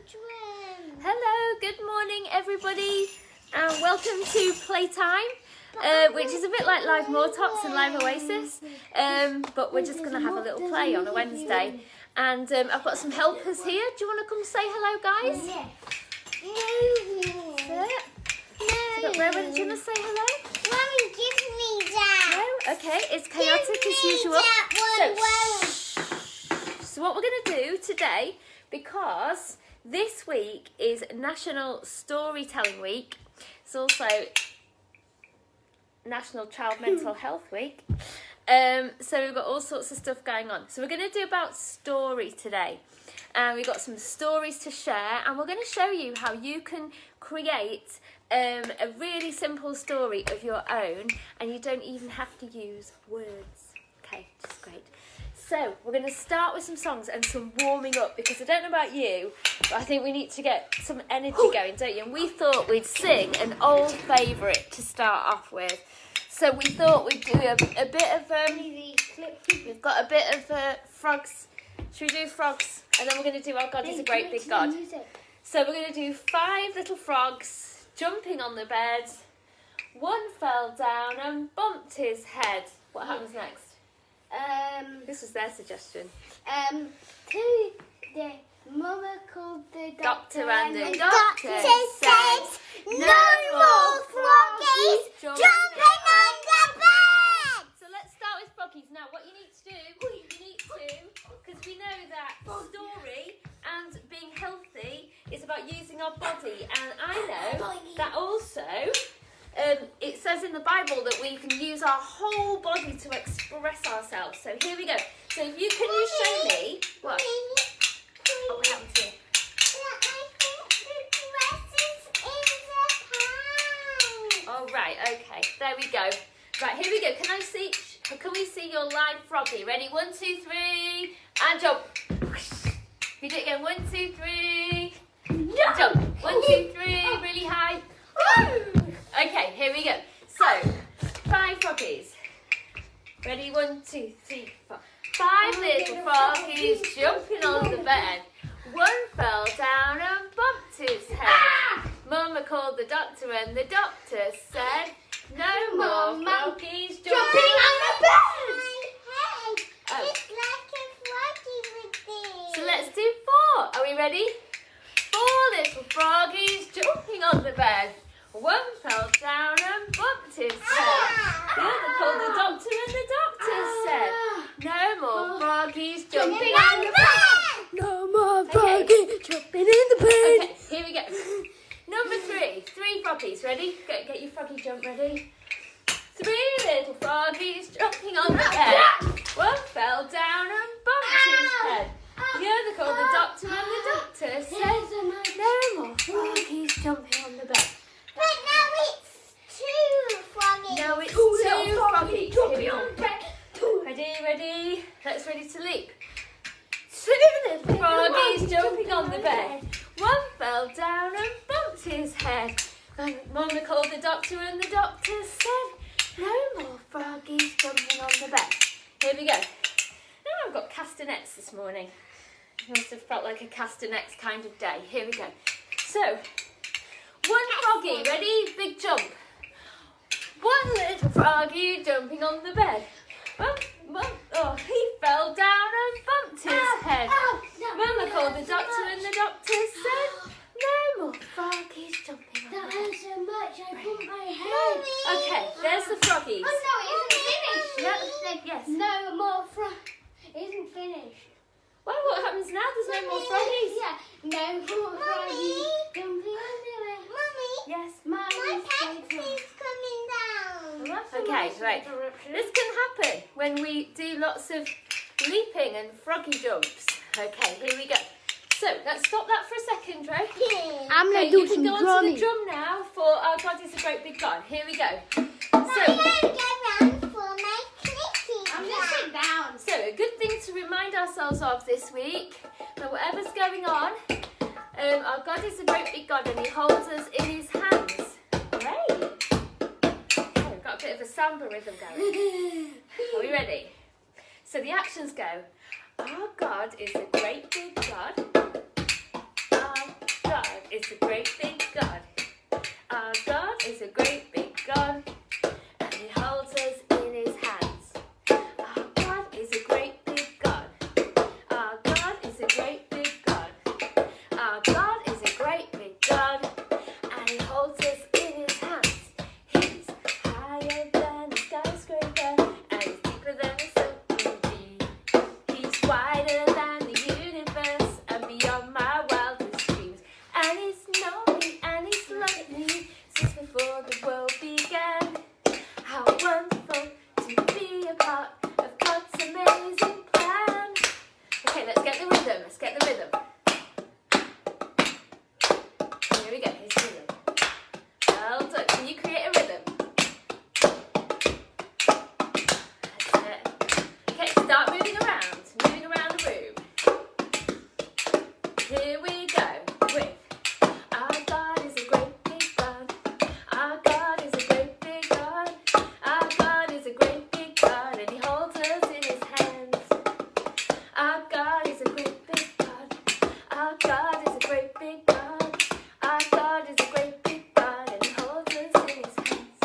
children. Hello, good morning everybody, and welcome to Playtime, which is a bit like Live More Tots and Live Oasis, but we're just going to have a little play on a Wednesday. And I've got some helpers here. Do you want to come say hello, guys? Yeah. Rowan, do you want to say hello? Mommy, give me that. No? Okay, it's chaotic as usual. So what we're going to do today, because this week is National Storytelling Week, it's also National Child Mental Health Week, so we've got all sorts of stuff going on. So we're going to do about story today, and we've got some stories to share, and we're going to show you how you can create a really simple story of your own, and you don't even have to use words. Okay, just great. So we're going to start with some songs and some warming up, because I don't know about you, but I think we need to get some energy going, don't you? And we thought we'd sing an old favourite to start off with. So we thought we'd do a bit of, we've got a bit of frogs. Should we do frogs? And then we're going to do Our God is a Great Big God. So we're going to do 5 little frogs jumping on the bed. One fell down and bumped his head. What happens next? This was their suggestion. The mama called the Doctor and the doctor said, no more froggies jumping on the bed. So let's start with froggies. Now what you need to do, because we know that story and being healthy is about using our body, and I know that also it says in the Bible that we can use our whole body to express ourselves. So here we go. So if you can you show me what? Oh, what happened to you? Oh right, okay. There we go. Right, here we go. Can we see your live froggy? Ready? 1, 2, 3, and jump. You do it again. 1, 2, 3. Jump. 1, 2, 3. Really high. Okay, here we go. So, 5 froggies. Ready? 1, 2, 3, 4. 5 little froggies jumping on the bed. One fell down and bumped his head. Mama called the doctor, and the doctor said, no more froggies jumping on the bed. It's like a froggy with this. So let's do 4. Are we ready? 4 little froggies jumping on the bed. One fell down and bumped his head. The other called the doctor, and the doctor said, no more froggies jumping on the bed. No more froggies jumping in the bed. Okay, here we go. Number 3. 3 froggies. Ready? Get your froggy jump ready. 3 little froggies jumping on the bed. One fell down and bumped his head. The other called the doctor, and the doctor said, no more froggies jumping on the bed. But now it's 2 froggies. Now it's 2 froggies. Here we go. Ready? Let's ready to leap. 2 little froggies jumping on the bed. One fell down and bumped his head. And Mama called the doctor, and the doctor said, no more froggies jumping on the bed. Here we go. Now I've got castanets this morning. It must have felt like a castanets kind of day. Here we go. So, 1 froggy, ready? Big jump. 1 little froggy jumping on the bed. Oh, he fell down and bumped his head. Mama called the doctor, and the doctor said, no more froggies jumping on the bed. That hurt so much, I bumped my head. Okay, there's the froggies. Oh no, it isn't finished. Yeah, yes. No more It isn't finished. Well, what happens now? There's no more froggies. Yeah, no more froggies jumping on the bed. Mummy. Yes. My taxi's coming down. Okay, right. This can happen when we do lots of leaping and froggy jumps. Okay, here we go. So, let's stop that for a second, Ray. I'm Okay, going to do you can some go onto drumming. the drum now for Our God is a Great Big God. Here we go. I'm going to get round for my clicking. I'm going to sit down. So, a good thing to remind ourselves of this week, that whatever's going on, our God is a great big God, and he holds us in his hands. Great. Okay, we've got a bit of a samba rhythm going. Are we ready? So the actions go, our God is a great big God. Our is a great big God. Our God is a great big God, and he holds us in his hands. Our God is a great big God. Our God is a great big God. Our God is a great big God, and he holds us in his hands. He's higher than the skyscraper, and he's deeper than the submarine. He's wider than the universe, and beyond my wildest dreams. And he's known me, and he's loved me since before the world began. How wonderful to be a part of God's amazing plan. Okay, let's get the rhythm. Let's get the rhythm. Here we go. Here's the rhythm. Well done. Can you create a rhythm? That's it. Okay, start moving around the room. Here we go. With our God is a great big God. Our God is a great big God. Our God is a great big God, and he holds us in his hands. Our God is a great big God. Our God is a great big God. Our God is a great big God, and he holds us in his hands.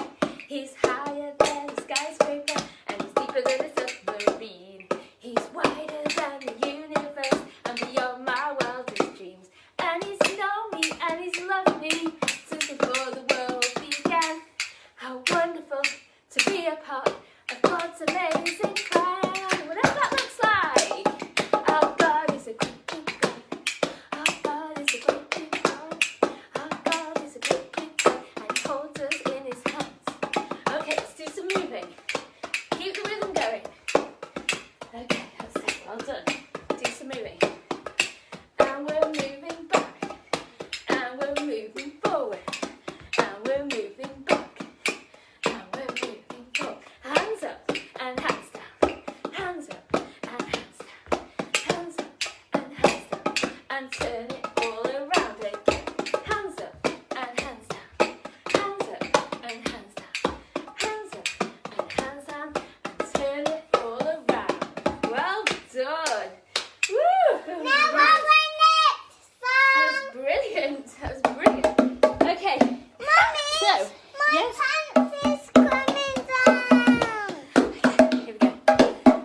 He's higher than the skyscraper, and he's deeper than a submarine. He's wider than the universe, and beyond my wildest dreams. And he's known me, and he's loved me since before the world began. How wonderful to be a part of God's amazing plan. Whatever that looks like. Our God is a great big God. Our God is a great big God. Our God is a great big God, and he holds us in his hands. Okay, let's do some moving. Keep the rhythm going. Okay, that's it. Well done. Do some moving. And we're moving back. And we're moving forward. And we're moving back. And we're moving forward. Hands up and hands down. Hands up and hands down. Hands up and hands down. And turn it all around again. Hands up and hands down. Hands up and hands down. Hands up and hands down. And turn it all around. Well done. Woo! Now we're That was brilliant. That was brilliant. Okay. Mummy, So, my yes. pants is coming down. Here we go.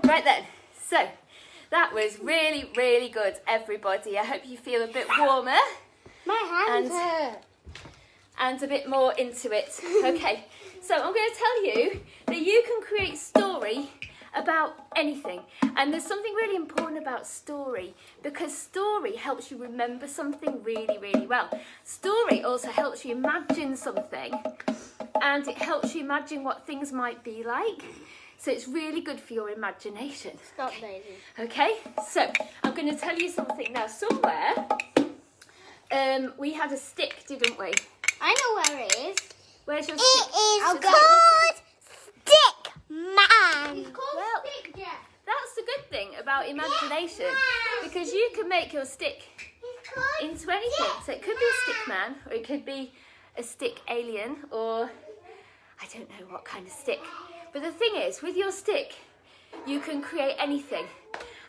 Right then. So, that was really, really good, everybody. I hope you feel a bit warmer My hands And- hurt. and a bit more into it. Okay. So, I'm going to tell you that you can create story about anything. And there's something really important about story, because story helps you remember something really, really well. Story also helps you imagine something, and it helps you imagine what things might be like. So it's really good for your imagination. Stop, baby. Okay, so I'm going to tell you something now. Somewhere we had a stick, didn't we? I know where it is. Where's your It stick? is Is called Stick Man. It's called Well, Stick, yeah. That's the good thing about imagination, because you can make your stick It's called into anything. So it could be a stick man, or it could be a stick alien, or I don't know what kind of stick. But the thing is, with your stick, you can create anything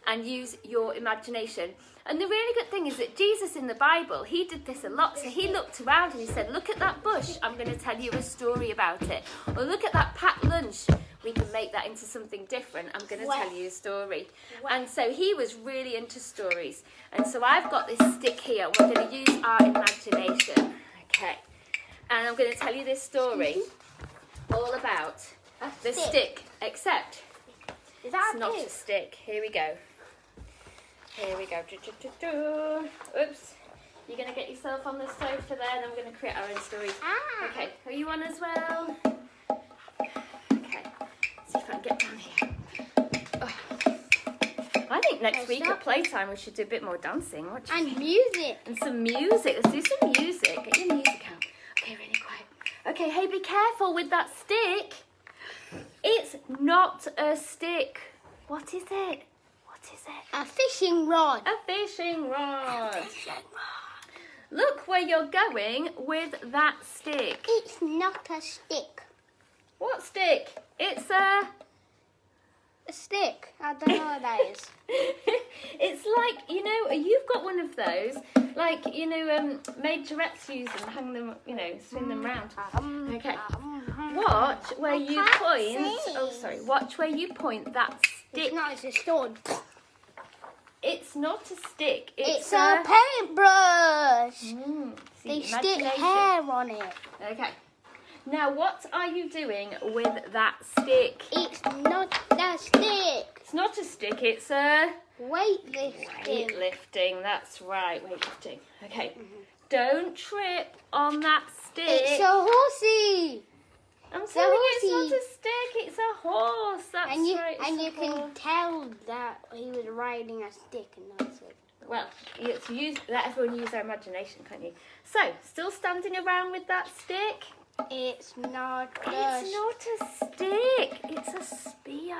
and use your imagination. And the really good thing is that Jesus in the Bible, he did this a lot. So he looked around and he said, look at that bush, I'm going to tell you a story about it. Or look at that packed lunch, we can make that into something different. I'm going to tell you a story. And so he was really into stories. And so I've got this stick here. We're going to use our imagination. Okay. And I'm going to tell you this story all about the stick, except Is that it's not a stick. Here we go. Here we go. Oops. You're going to get yourself on the sofa there, and I'm going to create our own stories. Ah. Okay, are you on as well? Okay, see if I can get down here. Oh. I think next week at Playtime we should do a bit more dancing. What do you think? music. And some music. Let's do some music. Get your music out. Okay, really quiet. Okay, hey, be careful with that stick. It's not a stick. What is it? What is it? A fishing rod. A fishing rod. Look where you're going with that stick. It's not a stick. What stick? It's a A stick. I don't know what that is. It's like, you know, you've got one of those, like, you know, majorettes use them, hang them, you know, swing them round. Okay. Watch where you point. Oh, sorry. Watch where you point that stick. It's not. It's a sword. It's not a stick. It's a paintbrush. See, They stick imagination. hair on it. Okay. Now, what are you doing with that stick? It's not a stick. It's not a stick. It's a Weightlifting. weightlifting. That's right, weightlifting. Okay. Don't trip on that stick. It's a horsey. I'm sorry, it's horsey. not a stick. It's a horse. That's And you right. and it's you a can horse. tell that he was riding a stick and that's it. Well, you have to let everyone use their imagination, can't you? So, still standing around with that stick? It's not a It's not a stick. It's a spear.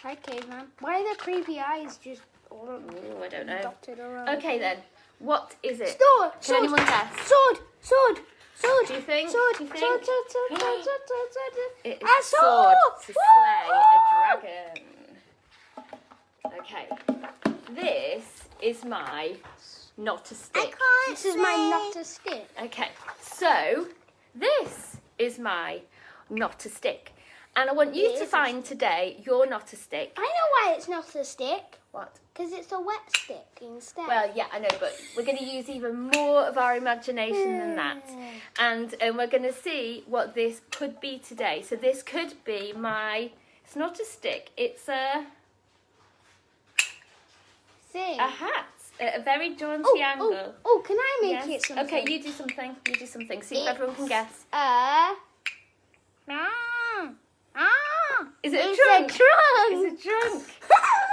Okay, man. Why are the creepy eyes just all Ooh, I don't know. dotted around? Okay then, what is it? Sword! Can Sword! anyone guess? Sword! Sword! Sword! Do you think? Sword! Do you think? Sword! Sword! Sword! Sword! Sword! Sword! Sword! It is A a sword to sword! slay a dragon. Okay, this is my not a stick. This is my not a stick. Okay, so this is my not a stick. And I want you It to is a find today your not a stick. I know why it's not a stick. What? Because it's a wet stick instead. Well, yeah, I know, but we're going to use even more of our imagination than that. And we're going to see what this could be today. So this could be it's not a stick, it's a Thing. hat. A very jaunty angle. Oh, can I make Yes. it something? Okay, you do something. You do something. See if It's everyone can guess. Is it a It's trunk? a trunk. It's a trunk.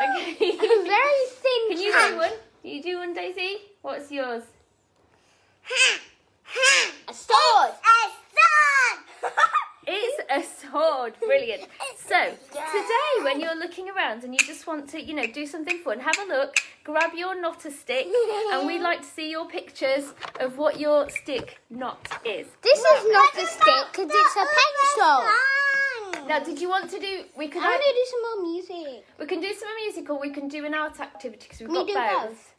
Okay. A very thin Can you trunk. do one? You do one, Daisy? What's yours? A sword. It's a sword. Brilliant. So, today when you're looking around and you just want to, do something fun, have a look, grab your not a stick, and we'd like to see your pictures of what your stick not is. This is not a stick because it's a pencil. Now, did you want to do, I want to do some more music. we can do some music or we can do an art activity because we've We got do both. both.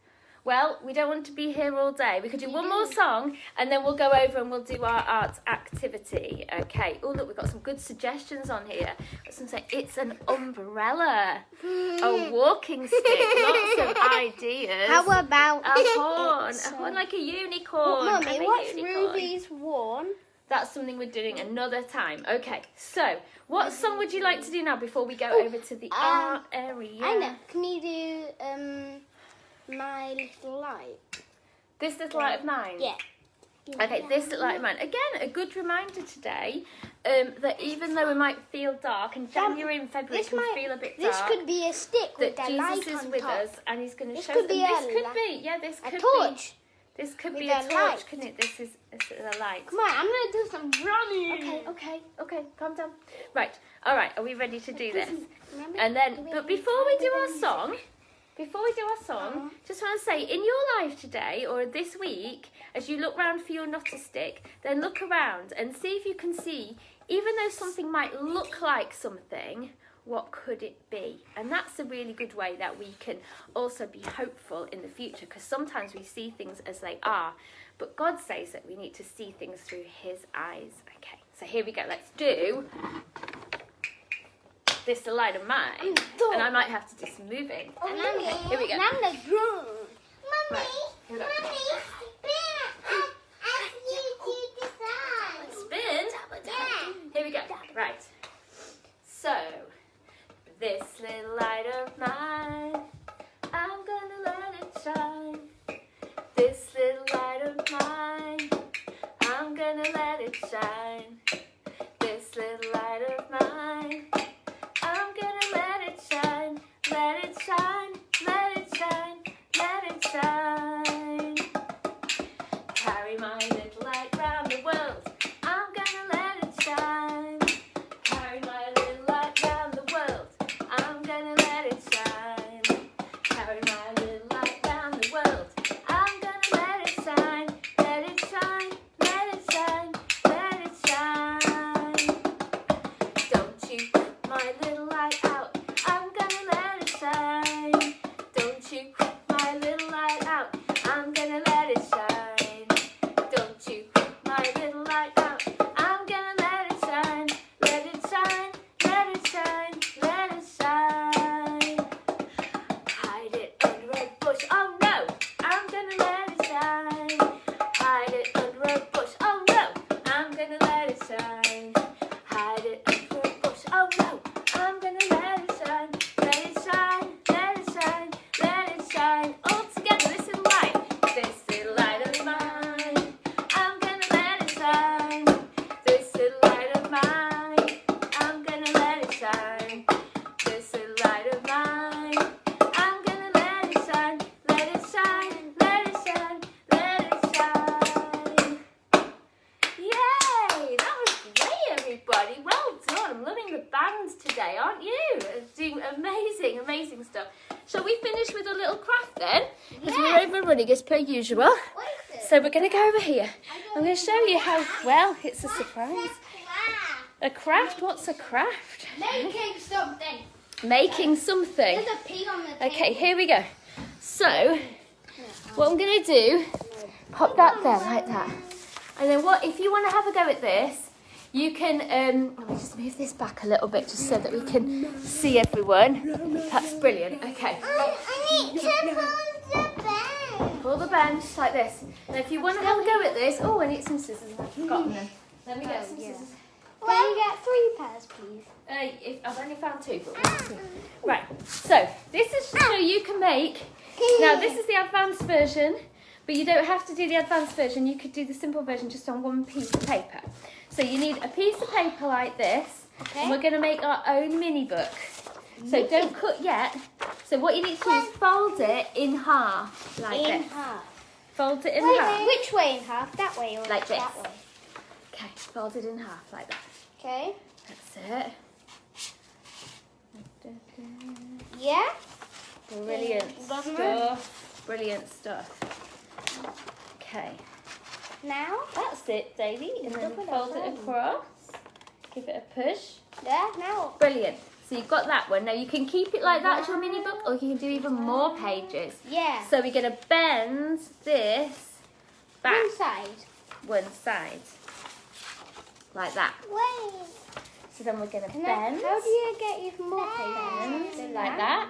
Well, we don't want to be here all day. We could do one more song and then we'll go over and we'll do our art activity. Okay. Oh, look, we've got some good suggestions on here. Some say it's an umbrella, a walking stick, lots of ideas. How about a horn like a unicorn. Mummy, I'm a what's unicorn. Ruby's one? That's something we're doing another time. Okay, so what song would you like to do now before we go over to the art area? I know. Can you do My Little Light? This Little Light of Mine? Yeah. Okay, This Little Light of Mine. Again, a good reminder today that even though it might feel dark, and January and February can feel a bit dark, This could be a stick with that a light Jesus is on with top. us and he's going to This show could them. be This a could be, yeah, this A could torch. be. This could With be a a torch, light. couldn't it? This is a light. Come on, I'm going to do some drumming. Okay, calm down. Right, all right, are we ready to do this? Remember? And then, but before we do our song, just want to say, in your life today or this week, as you look round for your not a stick, then look around and see if you can see, even though something might look like something, what could it be? And that's a really good way that we can also be hopeful in the future, because sometimes we see things as they are, but God says that we need to see things through his eyes. Okay, so here we go. Let's do This the Light of Mine. And I might have to do some moving. Here we go. And I'm the drum. Right, here we go. Spin? Here we go. Right. So, this little light of mine, I'm gonna let it shine. This little light of mine, I'm gonna let it shine. This little light of mine, I'm gonna let it shine. Let it shine, let it shine, let it shine. Carry my little light round the world, I'm gonna let it shine. Carry my little light round the world, I'm gonna let it shine. Carry my little light round the world, I'm gonna let it shine. Let it shine, let it shine, let it hands today, aren't you? Doing amazing, amazing stuff. Shall we finish with a little craft then? Because we're overrunning as per usual. What is it? So we're going to go over here. I'm going to show you how, well, it's a surprise. A craft? What's a craft? Making something. Making something. There's a pea on the table. Okay, here we go. So, what I'm going to do, pop that there like that. And then what, if you want to have a go at this, you can, let me just move this back a little bit just so that we can see everyone. That's brilliant. Okay. I need to pull the bench. Pull the bench like this. And if you want to have a go at this, oh, I need some scissors. I've forgotten them. Let me get some scissors. Can you get 3 pairs, please? I've only found 2, but we'll see. Right, so this is so you can make. Now this is the advanced version, but you don't have to do the advanced version. You could do the simple version just on one piece of paper. So you need a piece of paper like this, and we're going to make our own mini book. So don't cut yet. So what you need to do is fold it in half, like this. In half. Fold it in Wait, half. which way in half? That way or Like this. that way? Okay, fold it in half like that. Okay. That's it. Yeah? Brilliant stuff. Brilliant stuff. Okay. Now? That's it, Daisy. And then fold it across. Give it a push. Yeah, now. Brilliant. So you've got that one. Now you can keep it like that as your mini book, or you can do even more pages. Yeah. So we're going to bend this back One side. one side. Like that. Wait. So then we're going to How bend. do you get even more Bend paper? like that.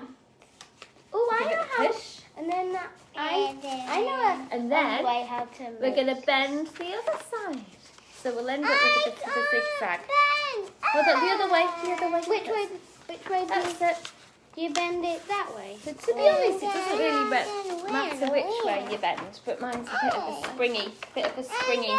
Oh, I Give it know a how. push. And then that. I know And then way how to we're make. going to bend the other side. So we'll end up with a bit of a zigzag. Ben. Hold on, the other way, the other way. Which way? Which way That's it. do you bend it that way? So to be honest, it doesn't really matter which way you bend, but mine's a bit of a springy,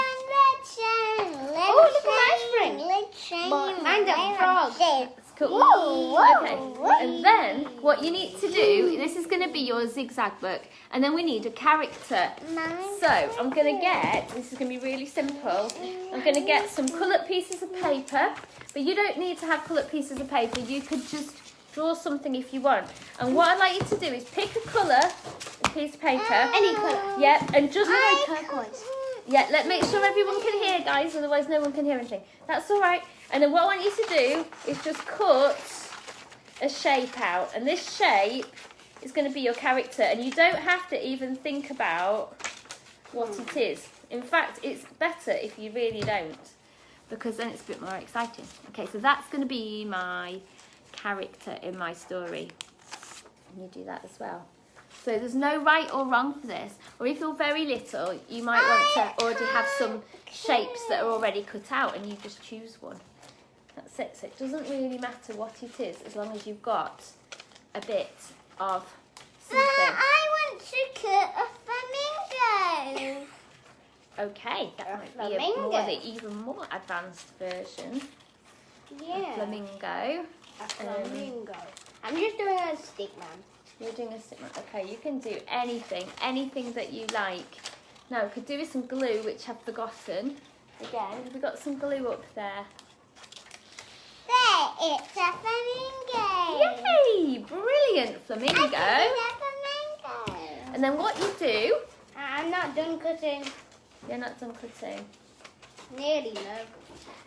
Oh, look at my spring. Mine's a frog. It's cool. Whoa, Okay, and then what you need to do, this is going to be your zigzag book, and then we need a character. So I'm going to get, this is going to be really simple, I'm going to get some coloured pieces of paper, but you don't need to have coloured pieces of paper, you could just draw something if you want. And what I'd like you to do is pick a colour, a piece of paper. Any colour. Yep, and just Turquoise. yeah, make sure everyone can hear, guys, otherwise no one can hear anything. That's all right. And then what I want you to do is just cut a shape out. And this shape is going to be your character. And you don't have to even think about what it is. In fact, it's better if you really don't, because then it's a bit more exciting. Okay, so that's going to be my character in my story. And you do that as well. So there's no right or wrong for this. Or if you're very little, you might want to already have some shapes that are already cut out and you just choose one. That's it. So it doesn't really matter what it is as long as you've got a bit of something. I want to cut a flamingo. Okay, that might be the even more advanced version. Yeah. Flamingo. A flamingo. I'm just doing a stick man. You're doing a stick man. Okay, you can do anything that you like. Now, we could do with some glue, which I've forgotten. Again, we've got some glue up there. There, it's a flamingo. Yay! Brilliant flamingo. It's a flamingo. And then what you do, I'm not done cutting. you're not done cutting. Nearly, no.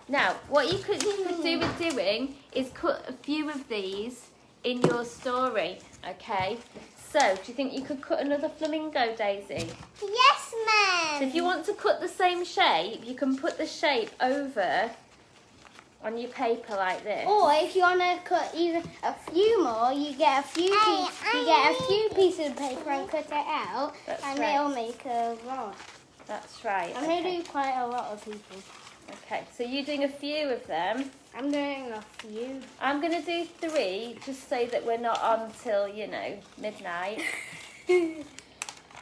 Now, what you could do with doing is cut a few of these in your story, okay? So, do you think you could cut another flamingo, Daisy? Yes, ma'am. So if you want to cut the same shape, you can put the shape over on your paper like this. Or if you want to cut even a few more, you get a few pieces of paper and cut it out, That's and right. it'll make a rod. That's right. I'm going to do quite a lot of people. Okay, so you're doing a few of them. I'm doing a few. I'm going to do 3, just so that we're not on till, midnight.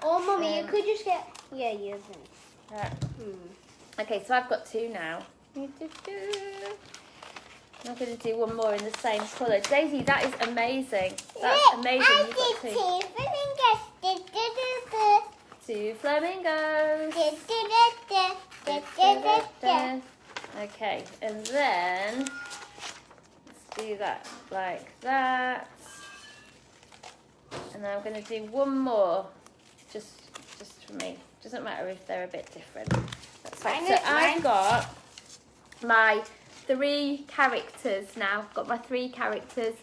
Or Mummy, you could just get... Yeah, you can. Right. Okay, so I've got 2 now. I'm going to do one more in the same colour. Daisy, that is amazing. That's amazing. I You've got did 2. 2 flamingos. Okay, and then let's do that like that. And I'm going to do one more, just for me. Doesn't matter if they're a bit different. That's fine. So I've got my 3 characters now. I've got my 3 characters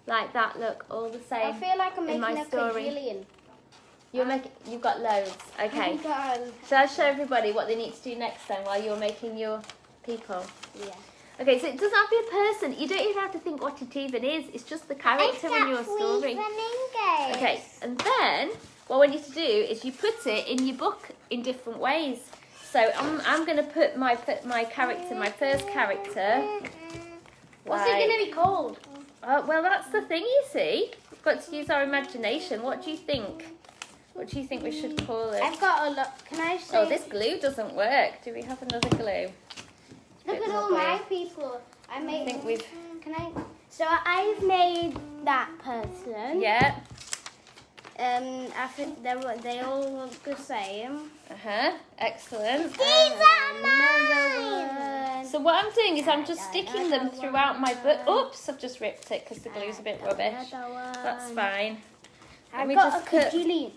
like that. Look, all the same. I feel like I'm making my a story. cajillion. You've got loads. Okay. Shall I show everybody what they need to do next time while you're making your people? Yeah. Okay, so it doesn't have to be a person. You don't even have to think what it even is. It's just the character in your story. Okay, and then what I want you to do is you put it in your book in different ways. So I'm going to put my character, my first character. What's it going to be called? Well, that's the thing, you see. We've got to use our imagination. What do you think? What do you think we should call it? I've got a lot. Can I say? Oh, this glue doesn't work. Do we have another glue? Look at all my people. I think we've. Can I? So I've made that person. Yeah. I think they all look the same. Excellent. These are mine. So what I'm doing is I'm just sticking them throughout my book. Oops, I've just ripped it because the glue's a bit rubbish. That's fine. I've got a cajillion.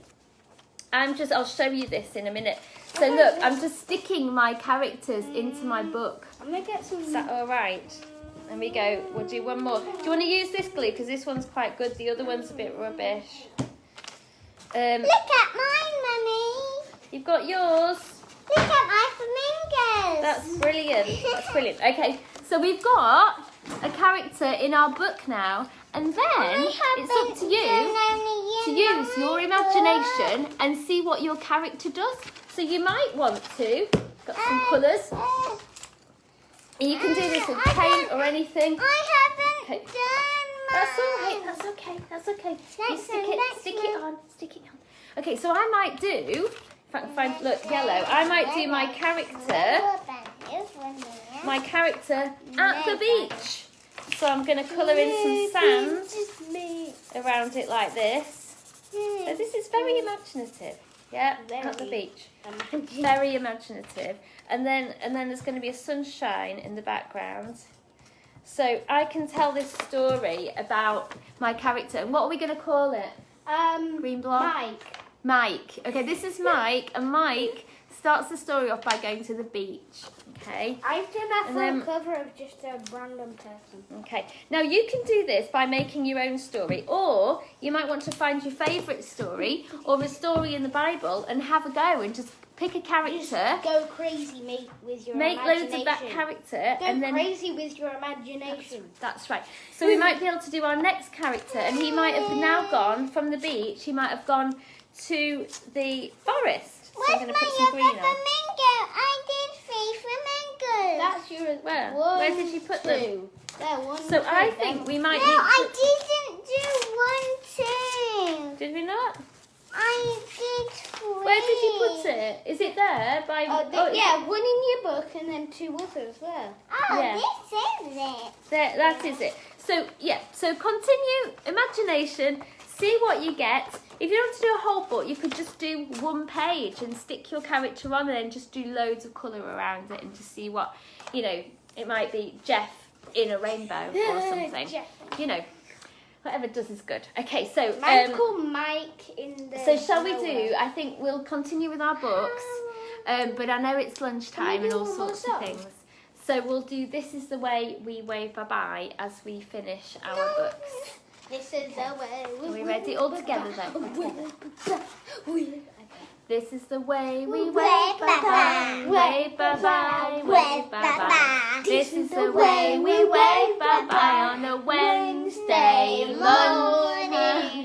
I'll show you this in a minute. So look, I'm just sticking my characters into my book. I'm going to get some. Is that all right? There we go. We'll do one more. Do you want to use this glue? Because this one's quite good. The other one's a bit rubbish. Look at mine, Mummy. You've got yours. Look at my flamingos. That's brilliant. That's brilliant. Okay, so we've got a character in our book now. And then it's up to you to use your imagination and see what your character does. So you might want to, got some colours. And you can do this with paint or anything. I haven't done mine. That's all right. That's okay. That's okay. You stick it on. Okay, so I might do, if I can find, look, yellow. I might do my character at the beach. So I'm going to colour in some sand around it like this. So this is very imaginative. Yeah, at the beach. Very imaginative. And then there's going to be a sunshine in the background. So I can tell this story about my character. And what are we going to call it? Green block? Mike. Okay, this is Mike. And Mike starts the story off by going to the beach. Okay. I've done that for a cover of just a random person. Okay. Now you can do this by making your own story, or you might want to find your favourite story or a story in the Bible and have a go and just pick a character. Just go crazy, with your make imagination. Loads of that character. Go and then crazy with your imagination. That's right. So we might be able to do our next character, and he might have now gone from the beach. He might have gone to the forest. So I'm going to put some green on. Flamingo? I did 3 flamingos. That's your Where? One, Where did you put them? There, one, So two, I think we might No, need to... I didn't do 1, 2. Did we not? I did 3. Where did you put it? Is it there? Yeah, one in your book and then 2 others there. Oh, Yeah. this is it. There, that is it. So, yeah. So continue imagination. See what you get. If you don't want to do a whole book, you could just do 1 page and stick your character on and then just do loads of colour around it and just see what, it might be Jeff in a rainbow or something. Whatever does is good. Okay, so... Mine's called Mike in the... So shall we do, I think we'll continue with our books, but I know it's lunchtime and all sorts of things. So we'll do This Is the Way We Wave Bye-Bye as we finish our books. This is the way Are we ready? All together then. This is the way we wave bye-bye, wave bye-bye, wave bye-bye. This is the way we wave bye-bye on a Wednesday lunchtime.